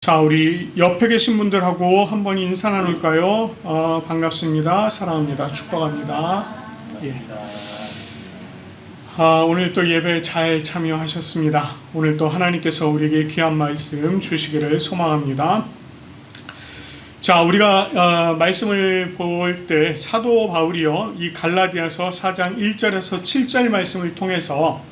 자, 우리 옆에 계신 분들하고 한번 인사 나눌까요? 반갑습니다. 사랑합니다. 축복합니다. 예. 오늘 또 예배 잘 참여하셨습니다. 오늘 또 하나님께서 우리에게 귀한 말씀 주시기를 소망합니다. 자, 우리가 말씀을 볼 때 사도 바울이요, 이 갈라디아서 4장 1절에서 7절 말씀을 통해서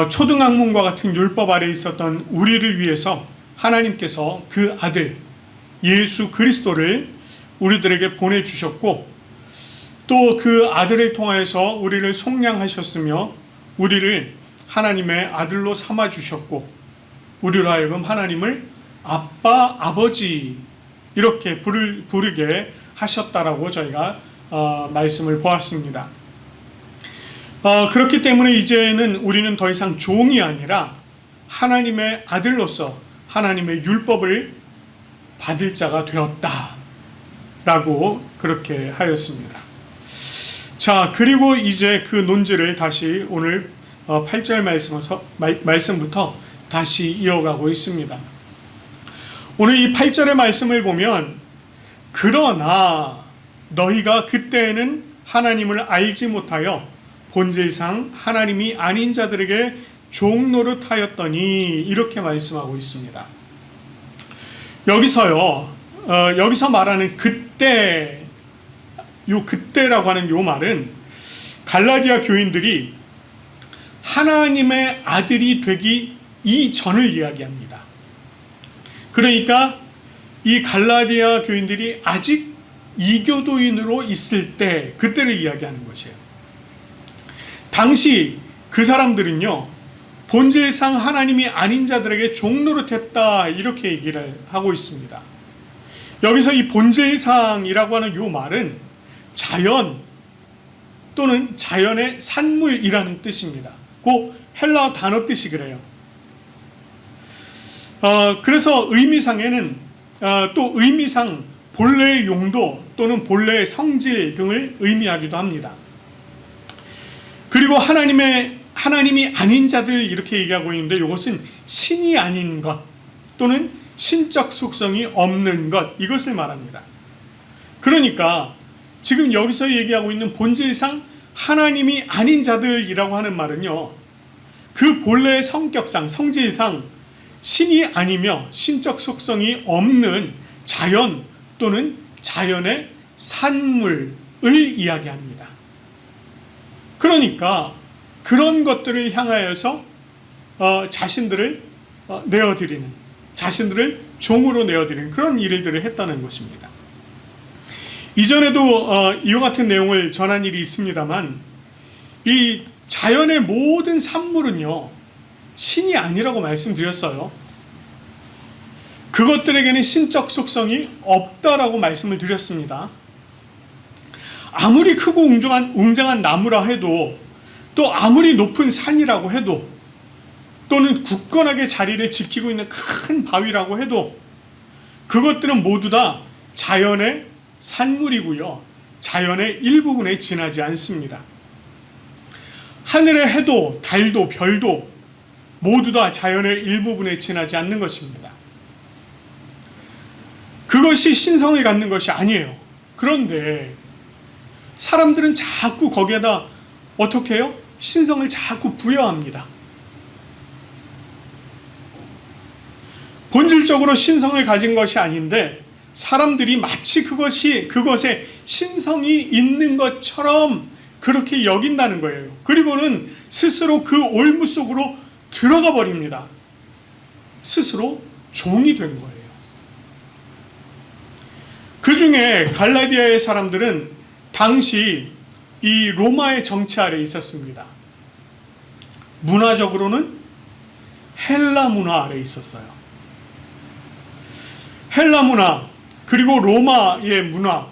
초등학문과 같은 율법 아래 있었던 우리를 위해서 하나님께서 그 아들 예수 그리스도를 우리들에게 보내주셨고, 또 그 아들을 통하여서 우리를 속량하셨으며 우리를 하나님의 아들로 삼아주셨고, 우리로 하여금 하나님을 아빠, 아버지 이렇게 부르게 하셨다라고 저희가 말씀을 보았습니다. 그렇기 때문에 이제는 우리는 더 이상 종이 아니라 하나님의 아들로서 하나님의 율법을 받을 자가 되었다라고 그렇게 하였습니다. 자, 그리고 이제 그 논지를 다시 오늘 8절 말씀부터 다시 이어가고 있습니다. 오늘 이 8절의 말씀을 보면, 그러나 너희가 그때에는 하나님을 알지 못하여 본질상 하나님이 아닌 자들에게 종노릇하였더니, 이렇게 말씀하고 있습니다. 여기서 말하는 그때, 요 그때라고 하는 요 말은 갈라디아 교인들이 하나님의 아들이 되기 이전을 이야기합니다. 그러니까 이 갈라디아 교인들이 아직 이교도인으로 있을 때, 그때를 이야기하는 것이에요. 당시 그 사람들은요, 본질상 하나님이 아닌 자들에게 종노릇했다, 이렇게 얘기를 하고 있습니다. 여기서 이 본질상이라고 하는 요 말은 자연 또는 자연의 산물이라는 뜻입니다. 그 헬라어 단어 뜻이 그래요. 그래서 의미상에는 또 의미상 본래의 용도 또는 본래의 성질 등을 의미하기도 합니다. 그리고 하나님이 아닌 자들 이렇게 얘기하고 있는데, 이것은 신이 아닌 것 또는 신적 속성이 없는 것, 이것을 말합니다. 그러니까 지금 여기서 얘기하고 있는 본질상 하나님이 아닌 자들이라고 하는 말은요, 그 본래의 성격상, 성질상 신이 아니며 신적 속성이 없는 자연 또는 자연의 산물을 이야기합니다. 그러니까 그런 것들을 향하여서 자신들을 내어드리는, 자신들을 종으로 내어드리는 그런 일들을 했다는 것입니다. 이전에도 이와 같은 내용을 전한 일이 있습니다만, 이 자연의 모든 산물은요, 신이 아니라고 말씀드렸어요. 그것들에게는 신적 속성이 없다라고 말씀을 드렸습니다. 아무리 크고 웅장한 나무라 해도, 또 아무리 높은 산이라고 해도, 또는 굳건하게 자리를 지키고 있는 큰 바위라고 해도, 그것들은 모두 다 자연의 산물이고요, 자연의 일부분에 지나지 않습니다. 하늘의 해도 달도 별도 모두 다 자연의 일부분에 지나지 않는 것입니다. 그것이 신성을 갖는 것이 아니에요. 그런데 사람들은 자꾸 거기에다 어떻게 해요? 신성을 자꾸 부여합니다. 본질적으로 신성을 가진 것이 아닌데 사람들이 마치 그것에 신성이 있는 것처럼 그렇게 여긴다는 거예요. 그리고는 스스로 그 올무 속으로 들어가 버립니다. 스스로 종이 된 거예요. 그 중에 갈라디아의 사람들은 당시 이 로마의 정치 아래에 있었습니다. 문화적으로는 헬라 문화 아래에 있었어요. 헬라 문화 그리고 로마의 문화,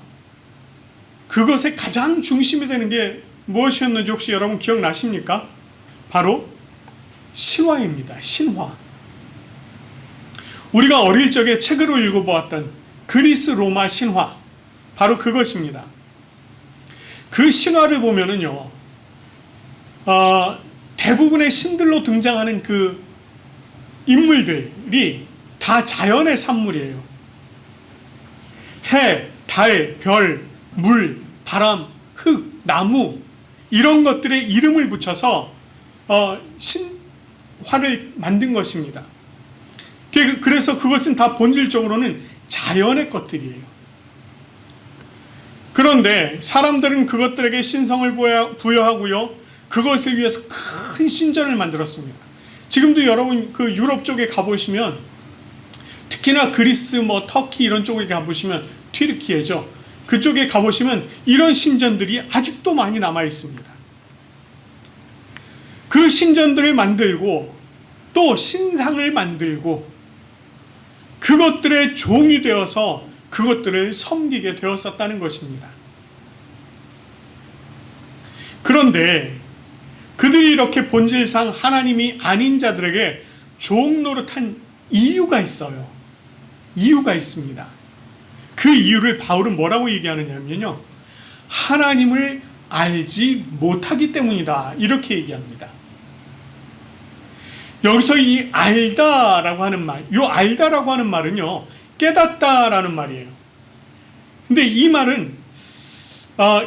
그것의 가장 중심이 되는 게 무엇이었는지 혹시 여러분 기억나십니까? 바로 신화입니다. 신화. 우리가 어릴 적에 책으로 읽어보았던 그리스 로마 신화, 바로 그것입니다. 그 신화를 보면은요, 대부분의 신들로 등장하는 그 인물들이 다 다 자연의 산물이에요. 해, 달, 별, 물, 바람, 흙, 나무 이런 것들에 이름을 붙여서 신화를 만든 것입니다. 그래서 그것은 다 본질적으로는 자연의 것들이에요. 그런데 사람들은 그것들에게 신성을 부여하고요, 그것을 위해서 큰 신전을 만들었습니다. 지금도 여러분 그 유럽 쪽에 가보시면, 특히나 그리스, 터키 이런 쪽에 가보시면, 튀르키예죠. 그쪽에 가보시면 이런 신전들이 아직도 많이 남아 있습니다. 그 신전들을 만들고 또 신상을 만들고 그것들의 종이 되어서 그것들을 섬기게 되었었다는 것입니다. 그런데 그들이 이렇게 본질상 하나님이 아닌 자들에게 종 노릇한 이유가 있어요. 이유가 있습니다. 그 이유를 바울은 뭐라고 얘기하느냐면요, 하나님을 알지 못하기 때문이다, 이렇게 얘기합니다. 여기서 이 알다라고 하는 말, 이 알다라고 하는 말은요, 깨닫다라는 말이에요. 근데 이 말은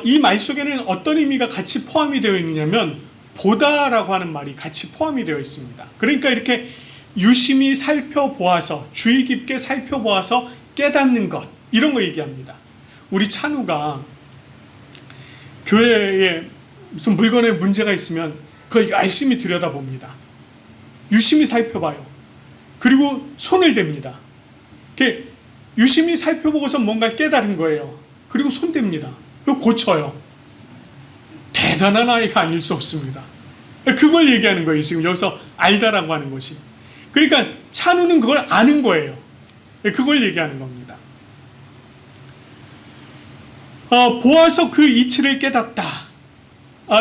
이 말 속에는 어떤 의미가 같이 포함이 되어 있느냐면 보다라고 하는 말이 같이 포함이 되어 있습니다. 그러니까 이렇게 유심히 살펴보아서, 주의 깊게 살펴보아서 깨닫는 것, 이런 거 얘기합니다. 우리 찬우가 교회에 무슨 물건에 문제가 있으면 그걸 열심히 들여다봅니다. 유심히 살펴봐요. 그리고 손을 댑니다. 유심히 살펴보고서 뭔가 깨달은 거예요. 그리고 손댑니다. 그리고 고쳐요. 대단한 아이가 아닐 수 없습니다. 그걸 얘기하는 거예요. 지금 여기서 알다라고 하는 것이. 그러니까 찬우는 그걸 아는 거예요. 그걸 얘기하는 겁니다. 보아서 그 이치를 깨닫다,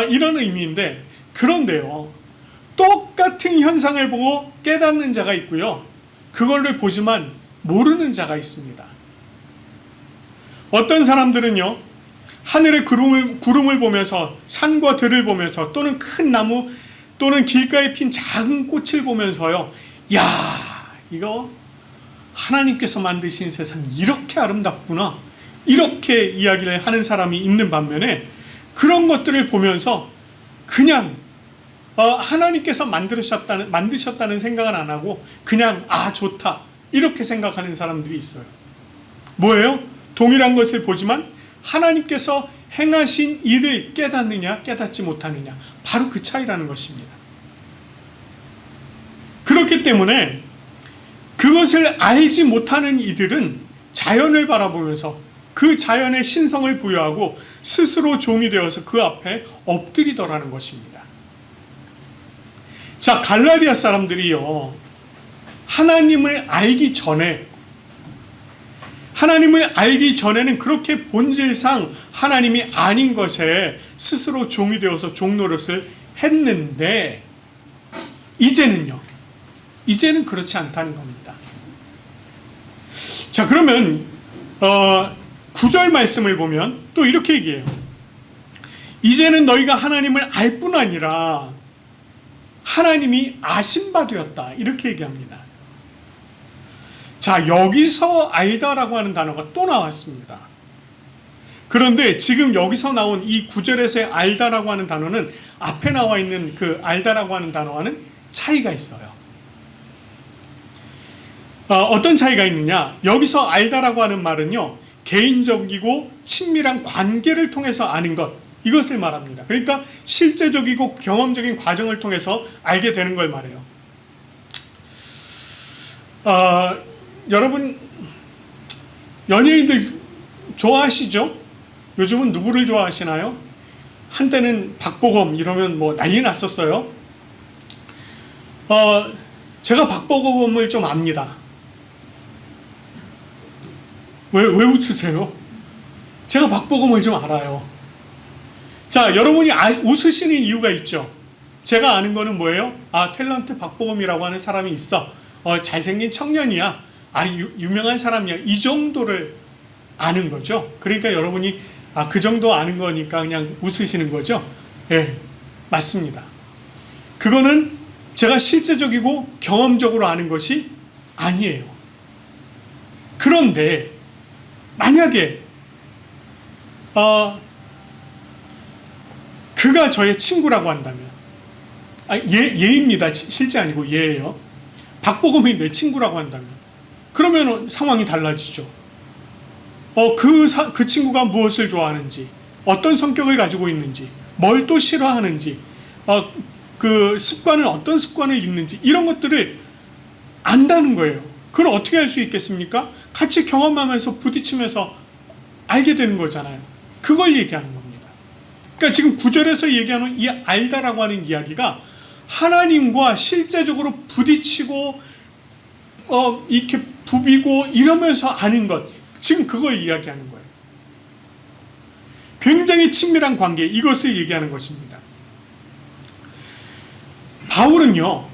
이런 의미인데, 그런데요, 똑같은 현상을 보고 깨닫는 자가 있고요, 그거를 보지만 모르는 자가 있습니다. 어떤 사람들은요, 하늘의 구름을 보면서, 산과 들을 보면서, 또는 큰 나무, 또는 길가에 핀 작은 꽃을 보면서요, 야, 이거 하나님께서 만드신 세상이 이렇게 아름답구나, 이렇게 이야기를 하는 사람이 있는 반면에, 그런 것들을 보면서 그냥 하나님께서 만드셨다는 생각은 안 하고 그냥 좋다, 이렇게 생각하는 사람들이 있어요. 뭐예요? 동일한 것을 보지만 하나님께서 행하신 일을 깨닫느냐 깨닫지 못하느냐, 바로 그 차이라는 것입니다. 그렇기 때문에 그것을 알지 못하는 이들은 자연을 바라보면서 그 자연의 신성을 부여하고 스스로 종이 되어서 그 앞에 엎드리더라는 것입니다. 자, 갈라디아 사람들이요, 하나님을 알기 전에는 그렇게 본질상 하나님이 아닌 것에 스스로 종이 되어서 종 노릇을 했는데, 이제는 그렇지 않다는 겁니다. 자, 그러면 9절 말씀을 보면 또 이렇게 얘기해요. 이제는 너희가 하나님을 알 뿐 아니라 하나님이 아신 바 되었다, 이렇게 얘기합니다. 자, 여기서 알다라고 하는 단어가 또 나왔습니다. 그런데 지금 여기서 나온 이 9절에서의 알다라고 하는 단어는 앞에 나와 있는 그 알다라고 하는 단어와는 차이가 있어요. 어떤 차이가 있느냐? 여기서 알다라고 하는 말은요, 개인적이고 친밀한 관계를 통해서 아는 것, 이것을 말합니다. 그러니까 실제적이고 경험적인 과정을 통해서 알게 되는 걸 말해요. 여러분, 연예인들 좋아하시죠? 요즘은 누구를 좋아하시나요? 한때는 박보검 이러면 뭐 난리 났었어요. 제가 박보검을 좀 압니다. 왜 웃으세요? 제가 박보검을 좀 알아요. 자, 여러분이 웃으시는 이유가 있죠. 제가 아는 거는 뭐예요? 탤런트 박보검이라고 하는 사람이 있어. 잘생긴 청년이야. 유명한 사람이야. 이 정도를 아는 거죠. 그러니까 여러분이 그 정도 아는 거니까 그냥 웃으시는 거죠. 예, 맞습니다. 그거는 제가 실제적이고 경험적으로 아는 것이 아니에요. 그런데 만약에 그가 저의 친구라고 한다면, 얘입니다. 실제 아니고 얘예요. 박보검이 내 친구라고 한다면, 그러면 상황이 달라지죠. 그 친구가 무엇을 좋아하는지, 어떤 성격을 가지고 있는지, 뭘 또 싫어하는지, 그 습관은 어떤 습관을 있는지, 이런 것들을 안다는 거예요. 그걸 어떻게 알 수 있겠습니까? 같이 경험하면서 부딪히면서 알게 되는 거잖아요. 그걸 얘기하는 겁니다. 그러니까 지금 9절에서 얘기하는 이 알다라고 하는 이야기가 하나님과 실제적으로 부딪히고 이렇게 부비고 이러면서 아는 것, 지금 그걸 이야기하는 거예요. 굉장히 친밀한 관계, 이것을 얘기하는 것입니다. 바울은요,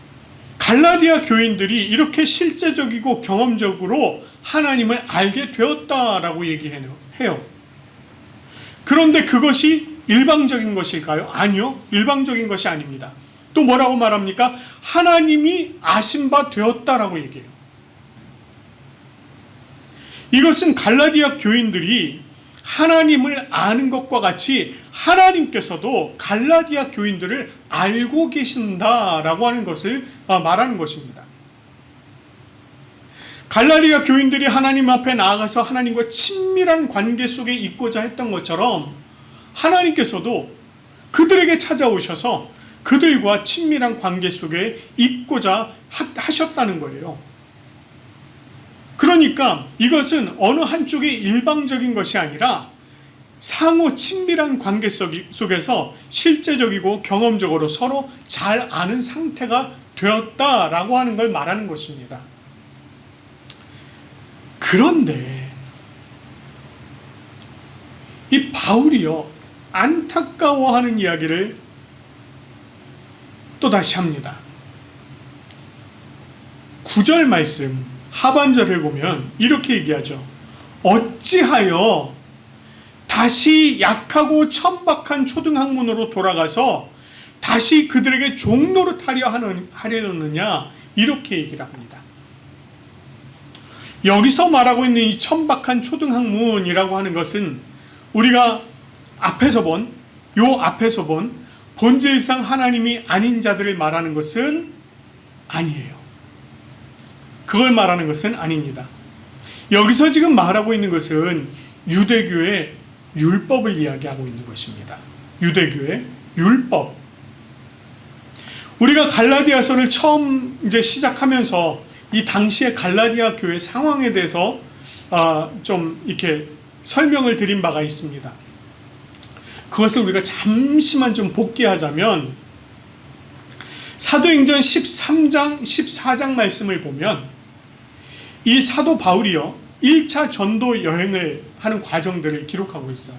갈라디아 교인들이 이렇게 실제적이고 경험적으로 하나님을 알게 되었다라고 얘기해요. 그런데 그것이 일방적인 것일까요? 아니요, 일방적인 것이 아닙니다. 또 뭐라고 말합니까? 하나님이 아신 바 되었다라고 얘기해요. 이것은 갈라디아 교인들이 하나님을 아는 것과 같이 하나님께서도 갈라디아 교인들을 알고 계신다라고 하는 것을 말하는 것입니다. 갈라디아 교인들이 하나님 앞에 나아가서 하나님과 친밀한 관계 속에 있고자 했던 것처럼 하나님께서도 그들에게 찾아오셔서 그들과 친밀한 관계 속에 있고자 하셨다는 거예요. 그러니까 이것은 어느 한쪽의 일방적인 것이 아니라 상호 친밀한 관계 속에서 실제적이고 경험적으로 서로 잘 아는 상태가 되었다라고 하는 걸 말하는 것입니다. 그런데 이 바울이요, 안타까워하는 이야기를 또 다시 합니다. 9절 말씀 하반절을 보면 이렇게 얘기하죠. 어찌하여 다시 약하고 천박한 초등학문으로 돌아가서 다시 그들에게 종노릇하려 하려느냐, 이렇게 얘기를 합니다. 여기서 말하고 있는 이 천박한 초등학문이라고 하는 것은 우리가 앞에서 본 본질상 하나님이 아닌 자들을 말하는 것은 아니에요. 그걸 말하는 것은 아닙니다. 여기서 지금 말하고 있는 것은 유대교의 율법을 이야기하고 있는 것입니다. 유대교의 율법. 우리가 갈라디아서를 처음 이제 시작하면서 이 당시의 갈라디아 교회 상황에 대해서 좀 이렇게 설명을 드린 바가 있습니다. 그것을 우리가 잠시만 좀 복기하자면 사도행전 13장, 14장 말씀을 보면 이 사도 바울이요, 1차 전도 여행을 하는 과정들을 기록하고 있어요.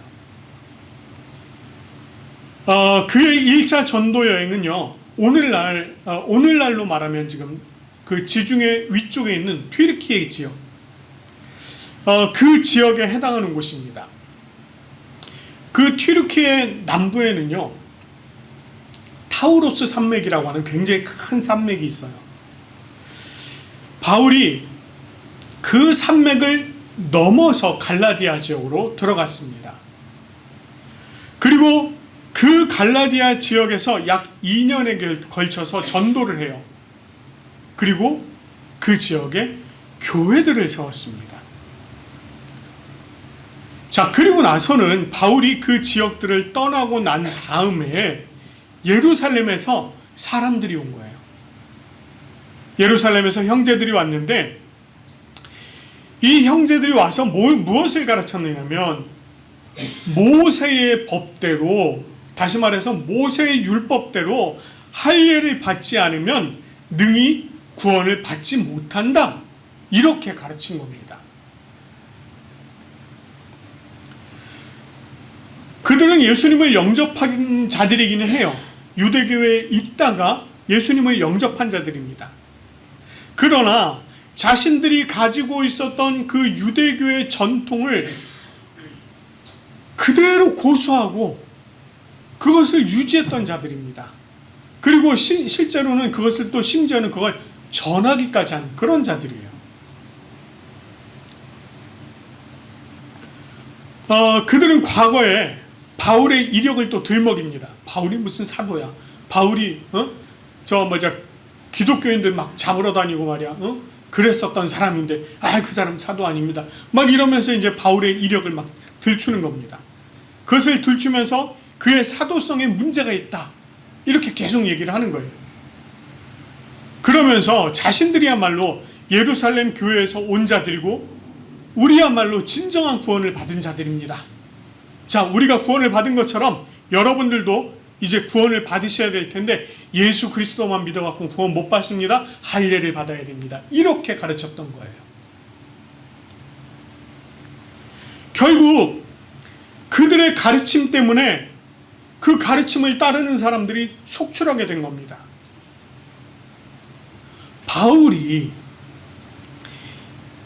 그의 1차 전도 여행은요, 오늘날로 말하면 지금 그 지중해 위쪽에 있는 튀르키예 지역, 그 지역에 해당하는 곳입니다. 그 튀르키예 남부에는요, 타우로스 산맥이라고 하는 굉장히 큰 산맥이 있어요. 바울이 그 산맥을 넘어서 갈라디아 지역으로 들어갔습니다. 그리고 그 갈라디아 지역에서 약 2년에 걸쳐서 전도를 해요. 그리고 그 지역에 교회들을 세웠습니다. 자, 그리고 나서는 바울이 그 지역들을 떠나고 난 다음에 예루살렘에서 사람들이 온 거예요. 예루살렘에서 형제들이 왔는데 이 형제들이 와서 무엇을 가르쳤느냐면 모세의 법대로, 다시 말해서 모세의 율법대로 할례를 받지 않으면 능히 구원을 받지 못한다, 이렇게 가르친 겁니다. 그들은 예수님을 영접한 자들이기는 해요. 유대교회에 있다가 예수님을 영접한 자들입니다. 그러나 자신들이 가지고 있었던 그 유대교의 전통을 그대로 고수하고 그것을 유지했던 자들입니다. 그리고 실제로는 그것을 또 심지어는 그걸 전하기까지 한 그런 자들이에요. 그들은 과거에 바울의 이력을 또 들먹입니다. 바울이 무슨 사도야? 바울이 기독교인들 막 잡으러 다니고 말이야. 그랬었던 사람인데 그 사람 사도 아닙니다. 막 이러면서 이제 바울의 이력을 막 들추는 겁니다. 그것을 들추면서 그의 사도성에 문제가 있다, 이렇게 계속 얘기를 하는 거예요. 그러면서 자신들이야말로 예루살렘 교회에서 온 자들이고 우리야말로 진정한 구원을 받은 자들입니다. 자, 우리가 구원을 받은 것처럼 여러분들도 이제 구원을 받으셔야 될 텐데 예수 그리스도만 믿어갖고 구원 못 받습니다. 할례를 받아야 됩니다. 이렇게 가르쳤던 거예요. 결국 그들의 가르침 때문에 그 가르침을 따르는 사람들이 속출하게 된 겁니다. 바울이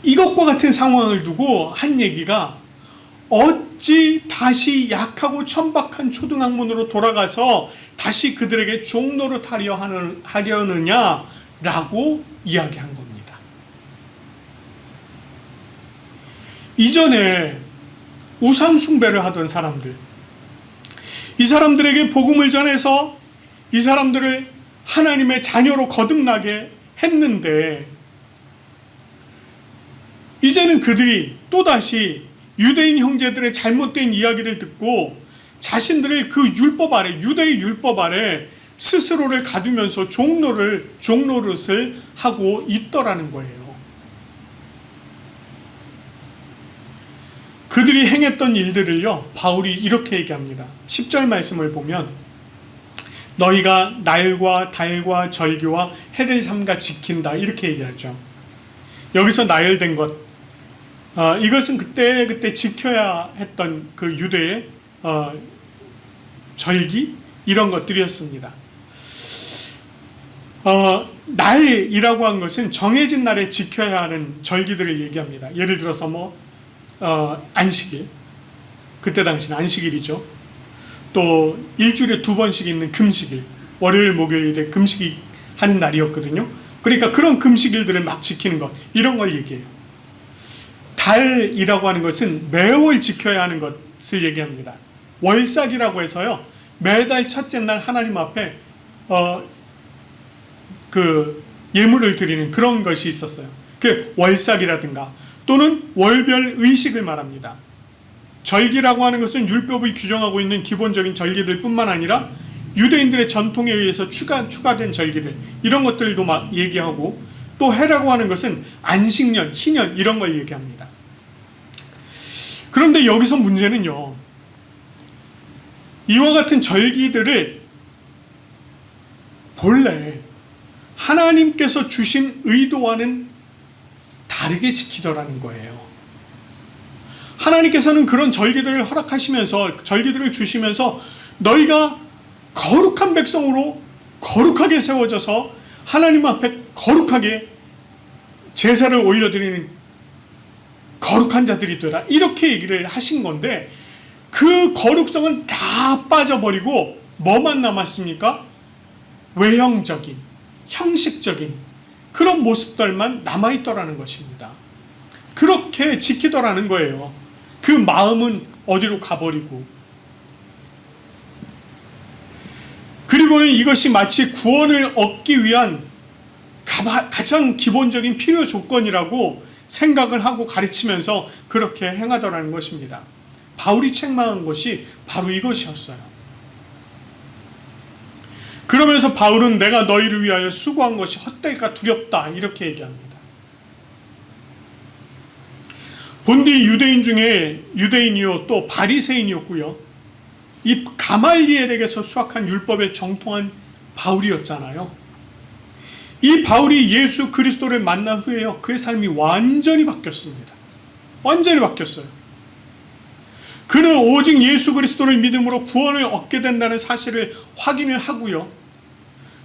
이것과 같은 상황을 두고 한 얘기가, 어찌 다시 약하고 천박한 초등학문으로 돌아가서 다시 그들에게 종노릇하려 하려느냐라고 이야기한 겁니다. 이전에 우상 숭배를 하던 사람들, 이 사람들에게 복음을 전해서 이 사람들을 하나님의 자녀로 거듭나게 했는데, 이제는 그들이 또다시 유대인 형제들의 잘못된 이야기를 듣고 자신들을 그 율법 아래, 유대의 율법 아래 스스로를 가두면서 종노릇을 하고 있더라는 거예요. 그들이 행했던 일들을요, 바울이 이렇게 얘기합니다. 10절 말씀을 보면, 너희가 날과 달과 절기와 해를 삼가 지킨다, 이렇게 얘기하죠. 여기서 나열된 것, 이것은 그때 지켜야 했던 그 유대의 절기, 이런 것들이었습니다. 날이라고 한 것은 정해진 날에 지켜야 하는 절기들을 얘기합니다. 예를 들어서 안식일, 그때 당시는 안식일이죠. 또 일주일에 2번씩 있는 금식일, 월요일 목요일에 금식이 하는 날이었거든요. 그러니까 그런 금식일들을 막 지키는 것, 이런 걸 얘기해요. 달이라고 하는 것은 매월 지켜야 하는 것을 얘기합니다. 월삭이라고 해서요, 매달 첫째 날 하나님 앞에 그 예물을 드리는 그런 것이 있었어요. 그 월삭이라든가 또는 월별 의식을 말합니다. 절기라고 하는 것은 율법이 규정하고 있는 기본적인 절기들 뿐만 아니라 유대인들의 전통에 의해서 추가된 절기들, 이런 것들도 막 얘기하고, 또 해라고 하는 것은 안식년, 희년, 이런 걸 얘기합니다. 그런데 여기서 문제는요, 이와 같은 절기들을 본래 하나님께서 주신 의도와는 다르게 지키더라는 거예요. 하나님께서는 그런 절기들을 허락하시면서, 절기들을 주시면서 너희가 거룩한 백성으로 거룩하게 세워져서 하나님 앞에 거룩하게 제사를 올려드리는 거룩한 자들이 되라, 이렇게 얘기를 하신 건데, 그 거룩성은 다 빠져버리고 뭐만 남았습니까? 외형적인, 형식적인 그런 모습들만 남아있더라는 것입니다. 그렇게 지키더라는 거예요. 그 마음은 어디로 가버리고. 그리고는 이것이 마치 구원을 얻기 위한 가장 기본적인 필요 조건이라고 생각을 하고 가르치면서 그렇게 행하더라는 것입니다. 바울이 책망한 것이 바로 이것이었어요. 그러면서 바울은 내가 너희를 위하여 수고한 것이 헛될까 두렵다, 이렇게 얘기합니다. 본디 유대인 중에 유대인이요 또 바리새인이었고요, 이 가말리엘에게서 수학한 율법에 정통한 바울이었잖아요. 이 바울이 예수 그리스도를 만난 후에요, 그의 삶이 완전히 바뀌었습니다. 완전히 바뀌었어요. 그는 오직 예수 그리스도를 믿음으로 구원을 얻게 된다는 사실을 확인을 하고요,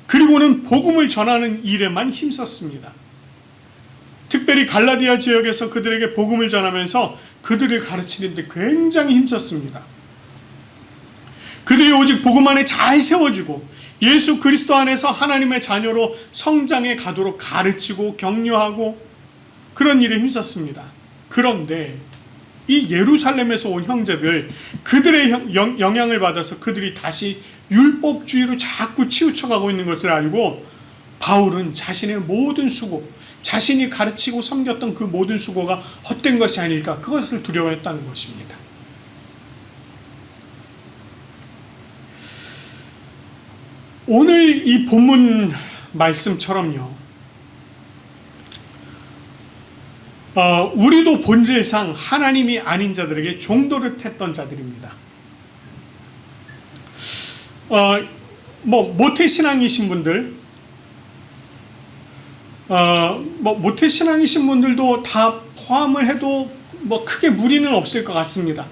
그리고는 복음을 전하는 일에만 힘썼습니다. 특별히 갈라디아 지역에서 그들에게 복음을 전하면서 그들을 가르치는 데 굉장히 힘썼습니다. 그들이 오직 복음 안에 잘 세워지고 예수 그리스도 안에서 하나님의 자녀로 성장해 가도록 가르치고 격려하고 그런 일에 힘썼습니다. 그런데 이 예루살렘에서 온 형제들, 그들의 영향을 받아서 그들이 다시 율법주의로 자꾸 치우쳐가고 있는 것을 알고 바울은 자신의 모든 수고, 자신이 가르치고 섬겼던 그 모든 수고가 헛된 것이 아닐까, 그것을 두려워했다는 것입니다. 오늘 이 본문 말씀처럼요, 우리도 본질상 하나님이 아닌 자들에게 종도를 했던 자들입니다. 모태신앙이신 분들, 모태신앙이신 분들도 다 포함을 해도 크게 무리는 없을 것 같습니다.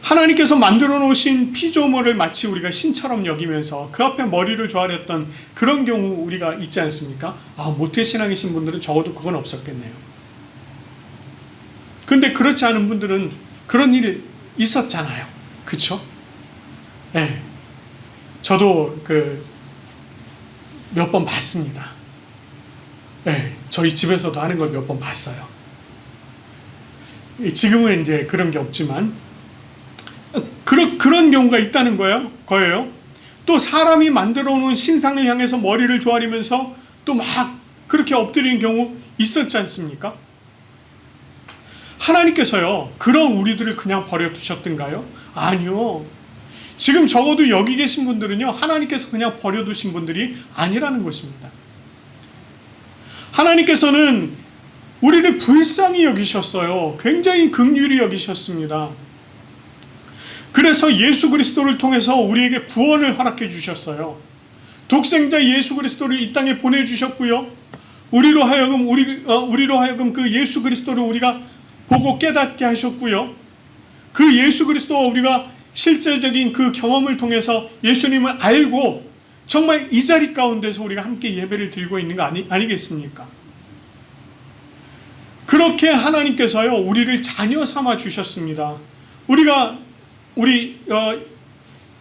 하나님께서 만들어 놓으신 피조물을 마치 우리가 신처럼 여기면서 그 앞에 머리를 조아렸던 그런 경우 우리가 있지 않습니까? 모태신앙이신 분들은 적어도 그건 없었겠네요. 근데 그렇지 않은 분들은 그런 일이 있었잖아요. 그쵸? 네. 저도 몇 번 봤습니다. 네. 저희 집에서도 하는 걸 몇 번 봤어요. 지금은 이제 그런 게 없지만, 그런 경우가 있다는 거예요. 또 사람이 만들어 놓은 신상을 향해서 머리를 조아리면서 또 막 그렇게 엎드리는 경우 있었지 않습니까? 하나님께서요, 그런 우리들을 그냥 버려두셨던가요? 아니요. 지금 적어도 여기 계신 분들은요, 하나님께서 그냥 버려두신 분들이 아니라는 것입니다. 하나님께서는 우리를 불쌍히 여기셨어요. 굉장히 긍휼히 여기셨습니다. 그래서 예수 그리스도를 통해서 우리에게 구원을 허락해 주셨어요. 독생자 예수 그리스도를 이 땅에 보내주셨고요. 우리로 하여금 그 예수 그리스도를 우리가 보고 깨닫게 하셨고요. 그 예수 그리스도와 우리가 실제적인 그 경험을 통해서 예수님을 알고 정말 이 자리 가운데서 우리가 함께 예배를 드리고 있는 거 아니겠습니까? 그렇게 하나님께서요, 우리를 자녀 삼아 주셨습니다. 우리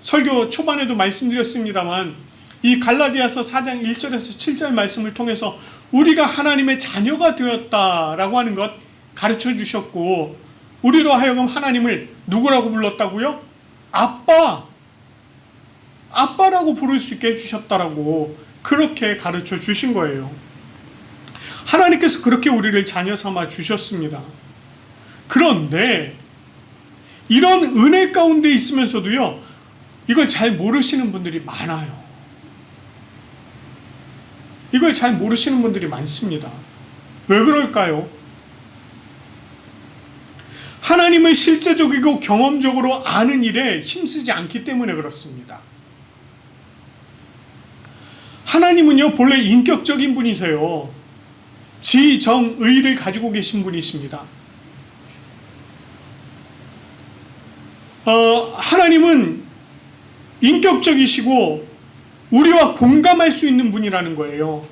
설교 초반에도 말씀드렸습니다만, 이 갈라디아서 4장 1절에서 7절 말씀을 통해서 우리가 하나님의 자녀가 되었다라고 하는 것 가르쳐 주셨고, 우리로 하여금 하나님을 누구라고 불렀다고요? 아빠라고 부를 수 있게 해주셨다라고 그렇게 가르쳐 주신 거예요. 하나님께서 그렇게 우리를 자녀 삼아 주셨습니다. 그런데 이런 은혜 가운데 있으면서도요, 이걸 잘 모르시는 분들이 많아요. 이걸 잘 모르시는 분들이 많습니다. 왜 그럴까요? 하나님을 실제적이고 경험적으로 아는 일에 힘쓰지 않기 때문에 그렇습니다. 하나님은요, 본래 인격적인 분이세요. 지정의를 가지고 계신 분이십니다. 하나님은 인격적이시고 우리와 공감할 수 있는 분이라는 거예요.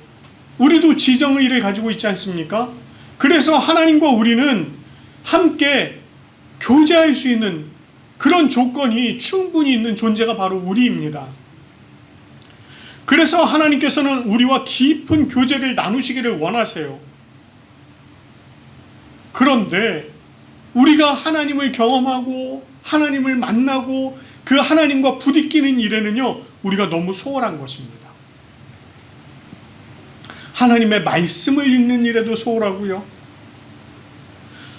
우리도 지정의를 가지고 있지 않습니까? 그래서 하나님과 우리는 함께 교제할 수 있는 그런 조건이 충분히 있는 존재가 바로 우리입니다. 그래서 하나님께서는 우리와 깊은 교제를 나누시기를 원하세요. 그런데 우리가 하나님을 경험하고 하나님을 만나고 그 하나님과 부딪히는 일에는요, 우리가 너무 소홀한 것입니다. 하나님의 말씀을 읽는 일에도 소홀하고요,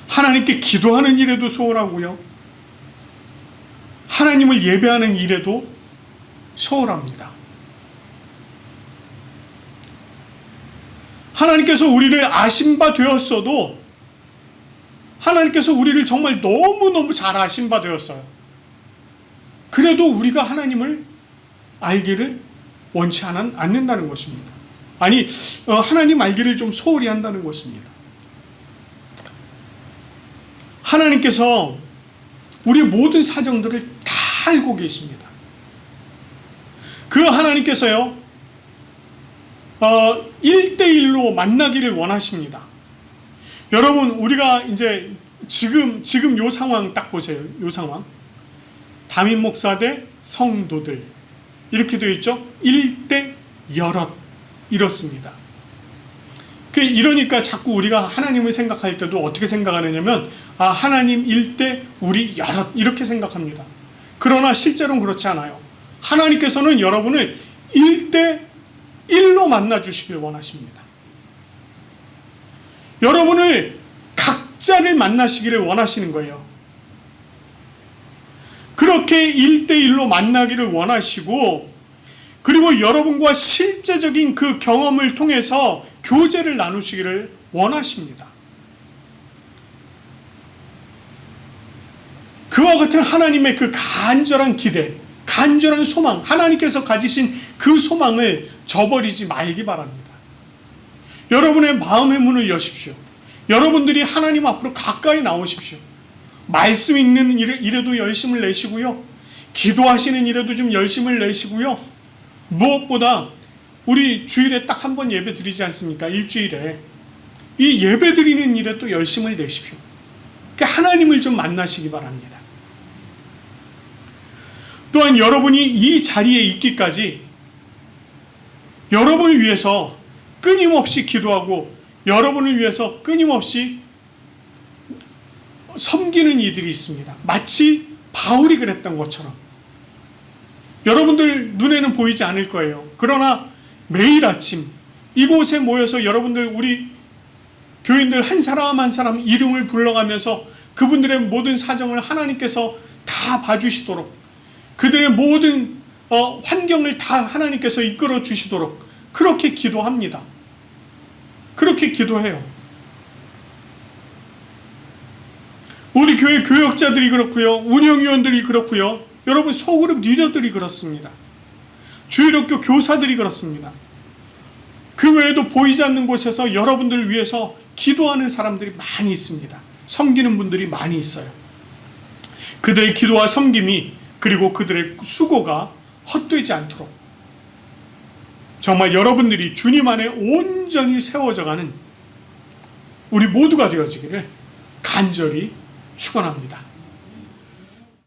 하나님께 기도하는 일에도 소홀하고요, 하나님을 예배하는 일에도 소홀합니다. 하나님께서 우리를 아신 바 되었어도 하나님께서 우리를 정말 너무너무 잘 아신 바 되었어요. 그래도 우리가 하나님을 알기를 원치 않는다는 것입니다. 아니, 하나님 알기를 좀 소홀히 한다는 것입니다. 하나님께서 우리의 모든 사정들을 다 알고 계십니다. 그 하나님께서요, 1대1로 만나기를 원하십니다. 여러분, 우리가 이제 지금 요 상황 딱 보세요. 요 상황. 담임 목사 대 성도들. 이렇게 되어 있죠? 1대 여럿. 이렇습니다. 이러니까 자꾸 우리가 하나님을 생각할 때도 어떻게 생각하느냐면, 아, 하나님일 때 우리 여럿, 이렇게 생각합니다. 그러나 실제로는 그렇지 않아요. 하나님께서는 여러분을 1대1로 만나주시길 원하십니다. 여러분을 각자를 만나시기를 원하시는 거예요. 그렇게 1대1로 만나기를 원하시고, 그리고 여러분과 실제적인 그 경험을 통해서 교제를 나누시기를 원하십니다. 그와 같은 하나님의 그 간절한 기대, 간절한 소망, 하나님께서 가지신 그 소망을 저버리지 말기 바랍니다. 여러분의 마음의 문을 여십시오. 여러분들이 하나님 앞으로 가까이 나오십시오. 말씀 읽는 일에도 열심을 내시고요. 기도하시는 일에도 좀 열심을 내시고요. 무엇보다 우리 주일에 딱 한 번 예배 드리지 않습니까? 일주일에. 이 예배 드리는 일에 또 열심을 내십시오. 하나님을 좀 만나시기 바랍니다. 또한 여러분이 이 자리에 있기까지 여러분을 위해서 끊임없이 기도하고 여러분을 위해서 끊임없이 섬기는 이들이 있습니다. 마치 바울이 그랬던 것처럼. 여러분들 눈에는 보이지 않을 거예요. 그러나 매일 아침 이곳에 모여서 여러분들, 우리 교인들 한 사람 한 사람 이름을 불러가면서 그분들의 모든 사정을 하나님께서 다 봐주시도록, 그들의 모든 환경을 다 하나님께서 이끌어 주시도록 그렇게 기도합니다. 그렇게 기도해요. 우리 교회 교역자들이 그렇고요. 운영위원들이 그렇고요. 여러분 소그룹 리더들이 그렇습니다. 주일학교 교사들이 그렇습니다. 그 외에도 보이지 않는 곳에서 여러분들을 위해서 기도하는 사람들이 많이 있습니다. 섬기는 분들이 많이 있어요. 그들의 기도와 섬김이, 그리고 그들의 수고가 헛되지 않도록 정말 여러분들이 주님 안에 온전히 세워져가는 우리 모두가 되어지기를 간절히 축원합니다.